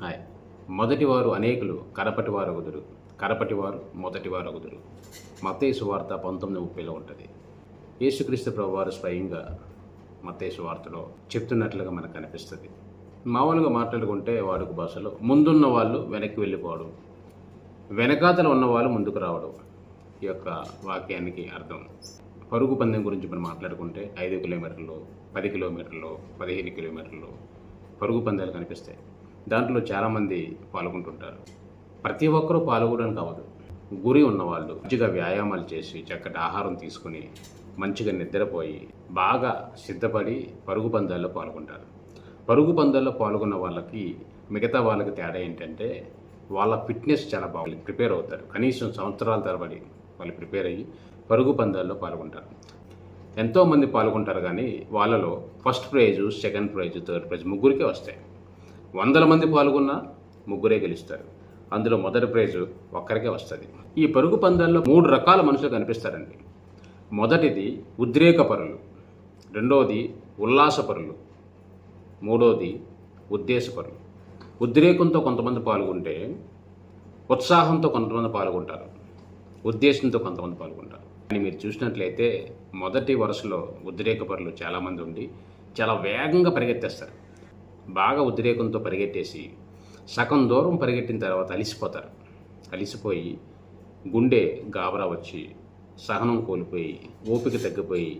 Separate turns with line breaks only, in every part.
Hi. మొదటివారు అనేకులు కడపటివారగుదురు, కడపటివారు మొదటివారగుదురు. మత్తయి సువార్త 19:30లో ఉంటుంది. యేసుక్రీస్తు ప్రభువారు స్వయంగా మత్తయి సువార్తలో చెప్తున్నట్లుగా మనకు కనిపిస్తుంది. మామూలుగా మాట్లాడుకుంటే వాడుక భాషలో ముందున్న వాళ్ళు వెనక్కి వెళ్ళిపోవడం, వెనకాతల ఉన్నవాళ్ళు ముందుకు రావడం ఈ యొక్క వాక్యానికి అర్థం. పరుగు పందెం గురించి మనం మాట్లాడుకుంటే 5 కిలోమీటర్లు, 10 కిలోమీటర్లు, 15 కిలోమీటర్లు పరుగు పందాలు కనిపిస్తాయి. దాంట్లో చాలామంది పాల్గొంటుంటారు. ప్రతి ఒక్కరూ పాల్గొనడానికి అవ్వదు. గురి ఉన్నవాళ్ళు మంచిగా వ్యాయామాలు చేసి చక్కటి ఆహారం తీసుకుని మంచిగా నిద్రపోయి బాగా సిద్ధపడి పరుగు పందాల్లో పాల్గొంటారు. పరుగు పందాల్లో పాల్గొన్న వాళ్ళకి మిగతా వాళ్ళకి తేడా ఏంటంటే వాళ్ళ ఫిట్నెస్ చాలా బాగా ప్రిపేర్ అవుతారు. కనీసం సంవత్సరాల తరబడి వాళ్ళు ప్రిపేర్ అయ్యి పరుగు పందాల్లో పాల్గొంటారు. ఎంతోమంది పాల్గొంటారు, కానీ వాళ్ళలో first prize, second prize, third prize ముగ్గురికే వస్తాయి. 100 మంది పాల్గొన్నా ముగ్గురే గెలుస్తారు. అందులో మొదటి ప్రైజు ఒక్కరికే వస్తుంది. ఈ పరుగు పందాల్లో 3 రకాల మనుషులు కనిపిస్తారండి. మొదటిది ఉద్రేకపరులు, రెండవది ఉల్లాసపరులు, మూడవది ఉద్దేశపరులు. ఉద్రేకంతో కొంతమంది పాల్గొంటే ఉత్సాహంతో కొంతమంది పాల్గొంటారు, ఉద్దేశంతో కొంతమంది పాల్గొంటారు. కానీ మీరు చూసినట్లయితే మొదటి వరుసలో ఉద్రేకపరులు చాలామంది ఉండి చాలా వేగంగా పరిగెత్తేస్తారు. బాగా ఉద్రేకంతో పరిగెట్టేసి సగం దూరం పరిగెట్టిన తర్వాత అలిసిపోతారు. అలిసిపోయి గుండె గాబరా వచ్చి సహనం కోల్పోయి ఓపిక తగ్గిపోయి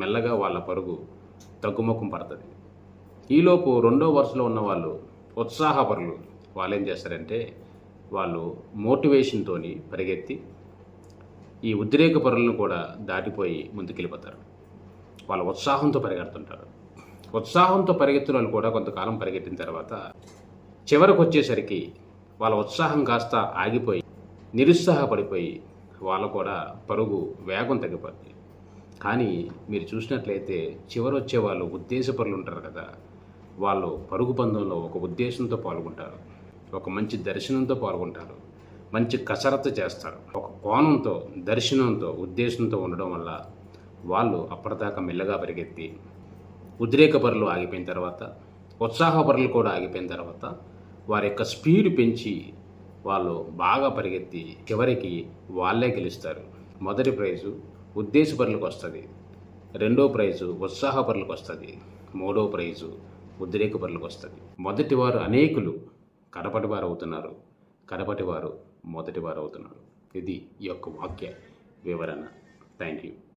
మెల్లగా వాళ్ళ పరుగు తగ్గుముఖం పడుతుంది. ఈలోపు రెండో వరుసలో ఉన్న వాళ్ళు ఉత్సాహపరులు. వాళ్ళు ఏం చేస్తారంటే వాళ్ళు మోటివేషన్తో పరిగెత్తి ఈ ఉద్రేక పరులను కూడా దాటిపోయి ముందుకెళ్ళిపోతారు. వాళ్ళ ఉత్సాహంతో పరిగెడుతుంటారు. ఉత్సాహంతో పరిగెత్తిన వాళ్ళు కూడా కొంతకాలం పరిగెట్టిన తర్వాత చివరికి వచ్చేసరికి వాళ్ళ ఉత్సాహం కాస్త ఆగిపోయి నిరుత్సాహపడిపోయి వాళ్ళు కూడా పరుగు వేగం తగ్గిపోతుంది. కానీ మీరు చూసినట్లయితే చివరి వచ్చే వాళ్ళు ఉద్దేశపరులు ఉంటారు కదా, వాళ్ళు పరుగు పందెంలో ఒక ఉద్దేశంతో పాల్గొంటారు, ఒక మంచి దర్శనంతో పాల్గొంటారు, మంచి కసరత్తు చేస్తారు. ఒక కోణంతో, దర్శనంతో, ఉద్దేశంతో ఉండడం వల్ల వాళ్ళు అప్పటిదాకా మెల్లగా పరిగెత్తి ఉద్రేకపరులు ఆగిపోయిన తర్వాత, ఉత్సాహపరులు కూడా ఆగిపోయిన తర్వాత వారి యొక్క స్పీడ్ పెంచి వాళ్ళు బాగా పరిగెత్తి చివరికి వాళ్ళే గెలుస్తారు. మొదటి ప్రైజు ఉద్దేశపరులకు వస్తుంది, రెండో ప్రైజు ఉత్సాహపరులకు వస్తుంది, మూడో ప్రైజు ఉద్రేకపరులకు వస్తుంది. మొదటివారు అనేకులు కడపటివారు అవుతున్నారు, కడపటివారు మొదటివారు అవుతున్నారు. ఇది ఈ యొక్క వాక్య వివరణ. Thank you.